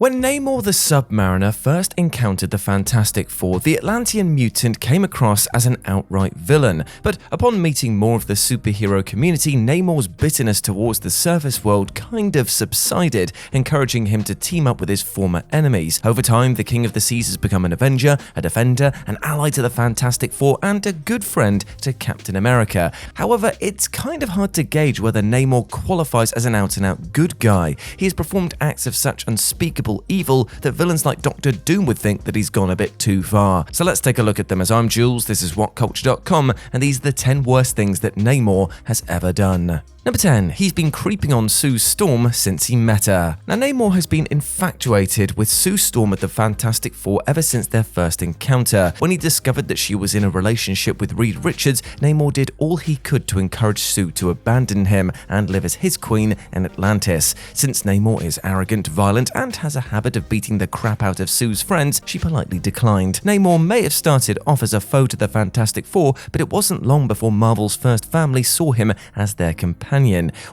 When Namor the Submariner first encountered the Fantastic Four, the Atlantean mutant came across as an outright villain, but upon meeting more of the superhero community, Namor's bitterness towards the surface world kind of subsided, encouraging him to team up with his former enemies. Over time, the King of the Seas has become an Avenger, a Defender, an ally to the Fantastic Four, and a good friend to Captain America. However, it's kind of hard to gauge whether Namor qualifies as an out-and-out good guy. He has performed acts of such unspeakable evil that villains like Doctor Doom would think that he's gone a bit too far. So let's take a look at them. As I'm Jules, this is WhatCulture.com, and these are the 10 worst things that Namor has ever done. Number 10. He's been creeping on Sue Storm since he met her. Now, Namor has been infatuated with Sue Storm at the Fantastic Four ever since their first encounter. When he discovered that she was in a relationship with Reed Richards, Namor did all he could to encourage Sue to abandon him and live as his queen in Atlantis. Since Namor is arrogant, violent, and has a habit of beating the crap out of Sue's friends, she politely declined. Namor may have started off as a foe to the Fantastic Four, but it wasn't long before Marvel's first family saw him as their companion.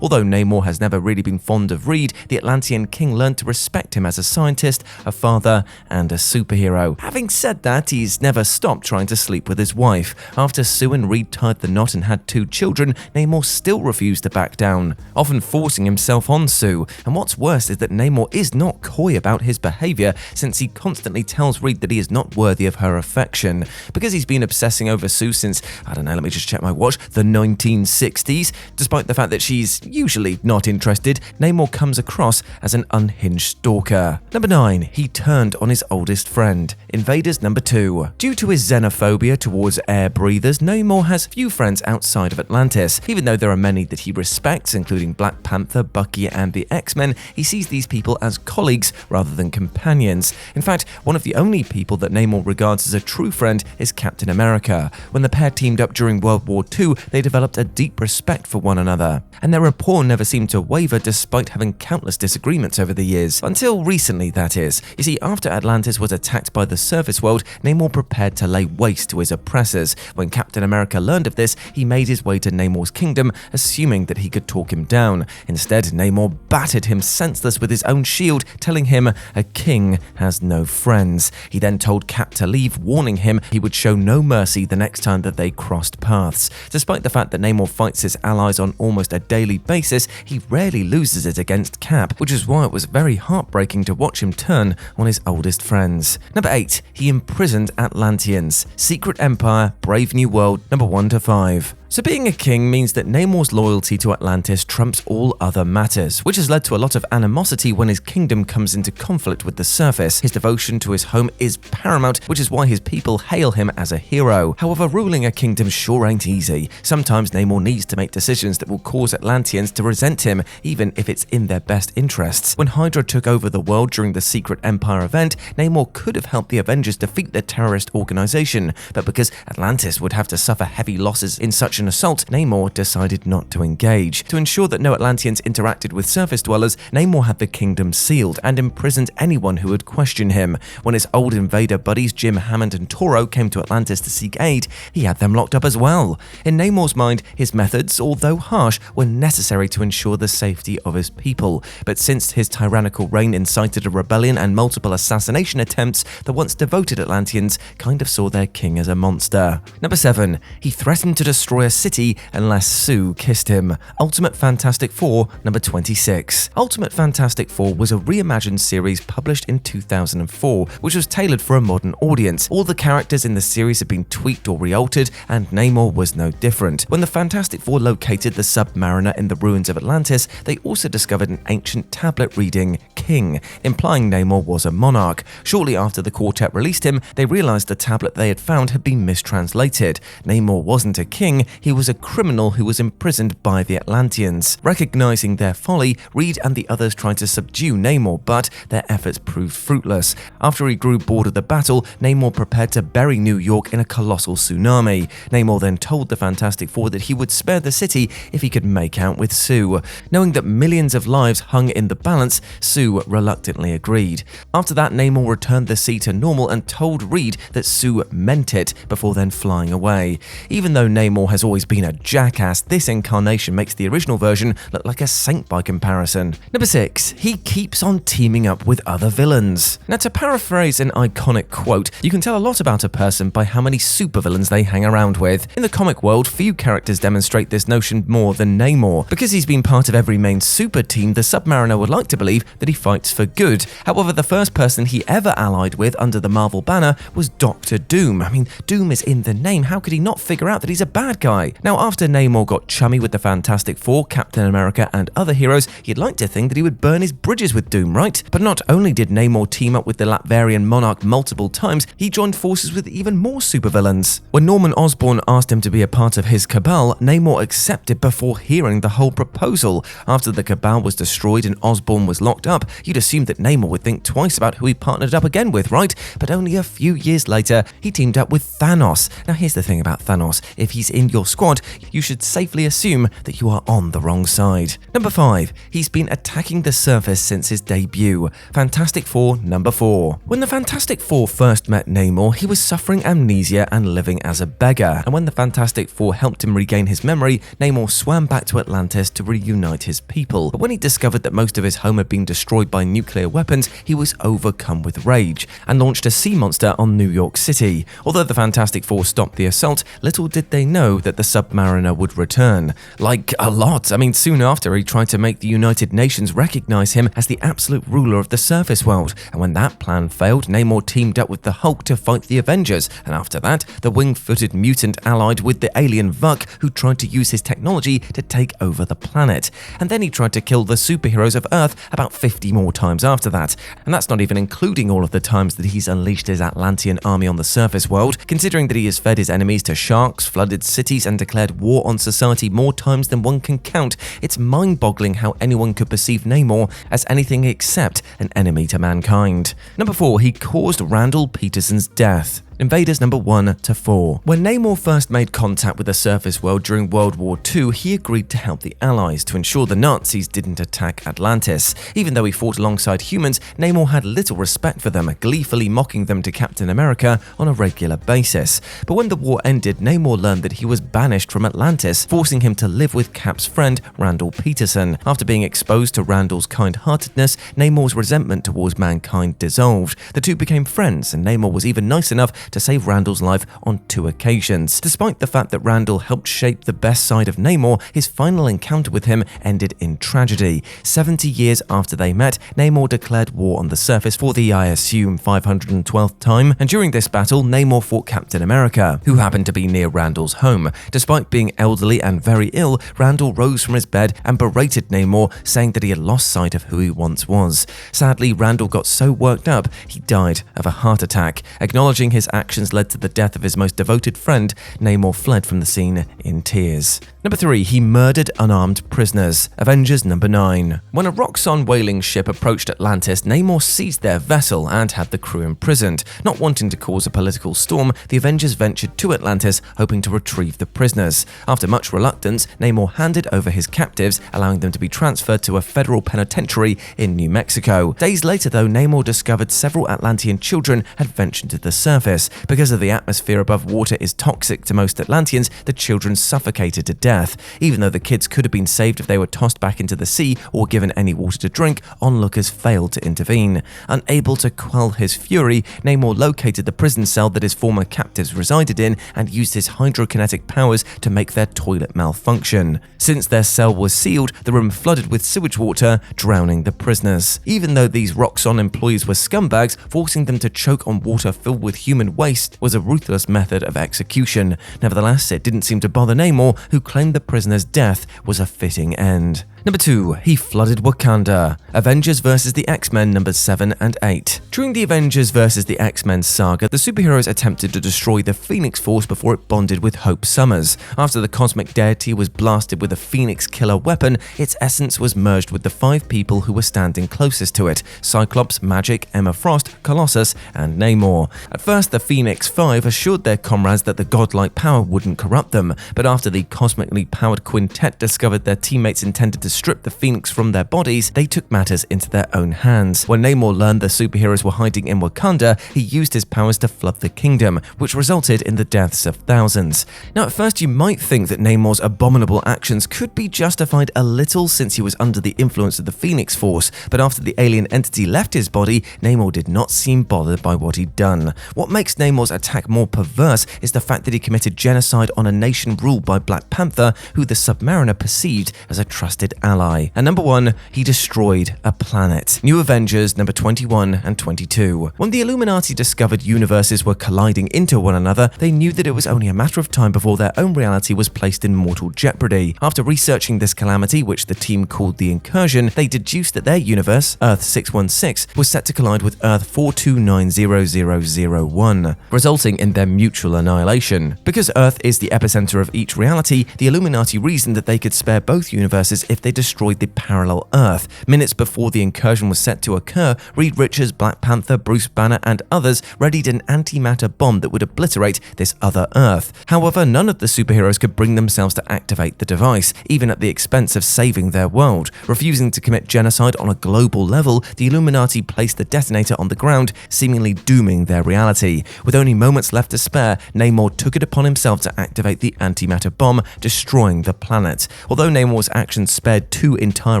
Although Namor has never really been fond of Reed, the Atlantean king learned to respect him as a scientist, a father, and a superhero. Having said that, he's never stopped trying to sleep with his wife. After Sue and Reed tied the knot and had 2 children, Namor still refused to back down, often forcing himself on Sue. And what's worse is that Namor is not coy about his behavior, since he constantly tells Reed that he is not worthy of her affection. Because he's been obsessing over Sue since, let me just check my watch, the 1960s, despite the fact that she's usually not interested, Namor comes across as an unhinged stalker. Number 9. He turned on his oldest friend. Invaders number 2. Due to his xenophobia towards air breathers, Namor has few friends outside of Atlantis. Even though there are many that he respects, including Black Panther, Bucky, and the X-Men, he sees these people as colleagues rather than companions. In fact, one of the only people that Namor regards as a true friend is Captain America. When the pair teamed up during World War II, they developed a deep respect for one another, and their rapport never seemed to waver despite having countless disagreements over the years. Until recently, that is. You see, after Atlantis was attacked by the surface world, Namor prepared to lay waste to his oppressors. When Captain America learned of this, he made his way to Namor's kingdom, assuming that he could talk him down. Instead, Namor battered him senseless with his own shield, telling him a king has no friends. He then told Cap to leave, warning him he would show no mercy the next time that they crossed paths. Despite the fact that Namor fights his allies on almost a daily basis, he rarely loses it against Cap, which is why it was very heartbreaking to watch him turn on his oldest friends. Number 8. He imprisoned Atlanteans. Secret Empire, Brave New World, number 1 to 5. So being a king means that Namor's loyalty to Atlantis trumps all other matters, which has led to a lot of animosity when his kingdom comes into conflict with the surface. His devotion to his home is paramount, which is why his people hail him as a hero. However, ruling a kingdom sure ain't easy. Sometimes Namor needs to make decisions that will cause Atlanteans to resent him, even if it's in their best interests. When Hydra took over the world during the Secret Empire event, Namor could have helped the Avengers defeat the terrorist organization, but because Atlantis would have to suffer heavy losses in such an assault, Namor decided not to engage. To ensure that no Atlanteans interacted with surface dwellers, Namor had the kingdom sealed and imprisoned anyone who would question him. When his old invader buddies Jim Hammond and Toro came to Atlantis to seek aid, he had them locked up as well. In Namor's mind, his methods, although harsh, were necessary to ensure the safety of his people. But since his tyrannical reign incited a rebellion and multiple assassination attempts, the once devoted Atlanteans kind of saw their king as a monster. Number 7. He threatened to destroy a city unless Sue kissed him. Ultimate Fantastic Four, number 26. Ultimate Fantastic Four was a reimagined series published in 2004, which was tailored for a modern audience. All the characters in the series have been tweaked or re-altered, and Namor was no different. When the Fantastic Four located the Submariner in the ruins of Atlantis, they also discovered an ancient tablet reading King, implying Namor was a monarch. Shortly after the quartet released him, they realized the tablet they had found had been mistranslated. Namor wasn't a king, he was a criminal who was imprisoned by the Atlanteans. Recognizing their folly, Reed and the others tried to subdue Namor, but their efforts proved fruitless. After he grew bored of the battle, Namor prepared to bury New York in a colossal tsunami. Namor then told the Fantastic Four that he would spare the city if he could make out with Sue. Knowing that millions of lives hung in the balance, Sue reluctantly agreed. After that, Namor returned the sea to normal and told Reed that Sue meant it, before then flying away. Even though Namor has has always been a jackass, this incarnation makes the original version look like a saint by comparison. Number 6. He keeps on teaming up with other villains. Now, to paraphrase an iconic quote, you can tell a lot about a person by how many supervillains they hang around with. In the comic world, few characters demonstrate this notion more than Namor. Because he's been part of every main super team, the Submariner would like to believe that he fights for good. However, the first person he ever allied with under the Marvel banner was Doctor Doom. I mean, Doom is in the name, how could he not figure out that he's a bad guy? Now, after Namor got chummy with the Fantastic Four, Captain America and other heroes, you'd like to think that he would burn his bridges with Doom, right? But not only did Namor team up with the Latverian monarch multiple times, he joined forces with even more supervillains. When Norman Osborn asked him to be a part of his cabal, Namor accepted before hearing the whole proposal. After the cabal was destroyed and Osborn was locked up, you'd assume that Namor would think twice about who he partnered up again with, right? But only a few years later, he teamed up with Thanos. Now, here's the thing about Thanos. If he's in your squad, you should safely assume that you are on the wrong side. Number 5. He's been attacking the surface since his debut. Fantastic Four number 4. When the Fantastic Four first met Namor, he was suffering amnesia and living as a beggar. And when the Fantastic Four helped him regain his memory, Namor swam back to Atlantis to reunite his people. But when he discovered that most of his home had been destroyed by nuclear weapons, he was overcome with rage and launched a sea monster on New York City. Although the Fantastic Four stopped the assault, little did they know that the Submariner would return. Like, a lot. I mean, soon after, he tried to make the United Nations recognize him as the absolute ruler of the surface world. And when that plan failed, Namor teamed up with the Hulk to fight the Avengers. And after that, the wing-footed mutant allied with the alien Vuk, who tried to use his technology to take over the planet. And then he tried to kill the superheroes of Earth about 50 more times after that. And that's not even including all of the times that he's unleashed his Atlantean army on the surface world, considering that he has fed his enemies to sharks, flooded cities, and declared war on society more times than one can count. It's mind-boggling how anyone could perceive Namor as anything except an enemy to mankind. Number 4. He caused Randall Peterson's death. Invaders number 1 to 4. When Namor first made contact with the surface world during World War II, he agreed to help the Allies to ensure the Nazis didn't attack Atlantis. Even though he fought alongside humans, Namor had little respect for them, gleefully mocking them to Captain America on a regular basis. But when the war ended, Namor learned that he was banished from Atlantis, forcing him to live with Cap's friend, Randall Peterson. After being exposed to Randall's kind-heartedness, Namor's resentment towards mankind dissolved. The two became friends, and Namor was even nice enough to save Randall's life on 2 occasions. Despite the fact that Randall helped shape the best side of Namor, his final encounter with him ended in tragedy. 70 years after they met, Namor declared war on the surface for the, I assume, 512th time, and during this battle, Namor fought Captain America, who happened to be near Randall's home. Despite being elderly and very ill, Randall rose from his bed and berated Namor, saying that he had lost sight of who he once was. Sadly, Randall got so worked up, he died of a heart attack. Acknowledging his actions led to the death of his most devoted friend, Namor fled from the scene in tears. Number 3. He murdered unarmed prisoners. Avengers number 9. When a Roxxon whaling ship approached Atlantis, Namor seized their vessel and had the crew imprisoned. Not wanting to cause a political storm, the Avengers ventured to Atlantis, hoping to retrieve the prisoners. After much reluctance, Namor handed over his captives, allowing them to be transferred to a federal penitentiary in New Mexico. Days later, though, Namor discovered several Atlantean children had ventured to the surface. Because of the atmosphere above water is toxic to most Atlanteans, the children suffocated to death. Even though the kids could have been saved if they were tossed back into the sea or given any water to drink, onlookers failed to intervene. Unable to quell his fury, Namor located the prison cell that his former captives resided in and used his hydrokinetic powers to make their toilet malfunction. Since their cell was sealed, the room flooded with sewage water, drowning the prisoners. Even though these Roxxon employees were scumbags, forcing them to choke on water filled with human waste was a ruthless method of execution. Nevertheless, it didn't seem to bother Namor, who claimed the prisoner's death was a fitting end. Number 2. He flooded Wakanda. Avengers vs. the X-Men numbers 7 and 8. During the Avengers vs. the X-Men saga, the superheroes attempted to destroy the Phoenix Force before it bonded with Hope Summers. After the cosmic deity was blasted with a Phoenix killer weapon, its essence was merged with the 5 people who were standing closest to it: Cyclops, Magic, Emma Frost, Colossus, and Namor. At first, the Phoenix 5 assured their comrades that the godlike power wouldn't corrupt them, but after the cosmically powered quintet discovered their teammates intended to strip the Phoenix from their bodies, they took matters into their own hands. When Namor learned the superheroes were hiding in Wakanda, he used his powers to flood the kingdom, which resulted in the deaths of thousands. Now, at first you might think that Namor's abominable actions could be justified a little since he was under the influence of the Phoenix Force, but after the alien entity left his body, Namor did not seem bothered by what he'd done. What makes Namor's attack more perverse is the fact that he committed genocide on a nation ruled by Black Panther, who the Submariner perceived as a trusted ally. And number 1, he destroyed a planet. New Avengers number 21 and 22. When the Illuminati discovered universes were colliding into one another, they knew that it was only a matter of time before their own reality was placed in mortal jeopardy. After researching this calamity, which the team called the Incursion, they deduced that their universe, Earth 616, was set to collide with Earth 4290001, resulting in their mutual annihilation. Because Earth is the epicenter of each reality, the Illuminati reasoned that they could spare both universes if they destroyed the parallel Earth. Minutes before the incursion was set to occur, Reed Richards, Black Panther, Bruce Banner, and others readied an antimatter bomb that would obliterate this other Earth. However, none of the superheroes could bring themselves to activate the device, even at the expense of saving their world. Refusing to commit genocide on a global level, the Illuminati placed the detonator on the ground, seemingly dooming their reality. With only moments left to spare, Namor took it upon himself to activate the antimatter bomb, destroying the planet. Although Namor's actions spared 2 entire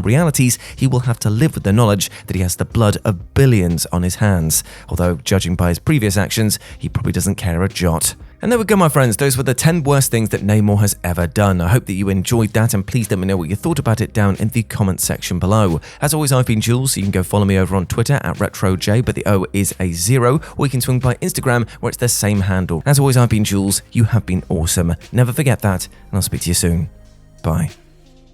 realities, he will have to live with the knowledge that he has the blood of billions on his hands. Although, judging by his previous actions, he probably doesn't care a jot. And there we go, my friends. Those were the 10 worst things that Namor has ever done. I hope that you enjoyed that, and please let me know what you thought about it down in the comment section below. As always, I've been Jules, so you can go follow me over on Twitter at RetroJ, but the O is a 0, or you can swing by Instagram, where it's the same handle. As always, I've been Jules. You have been awesome. Never forget that, and I'll speak to you soon. Bye.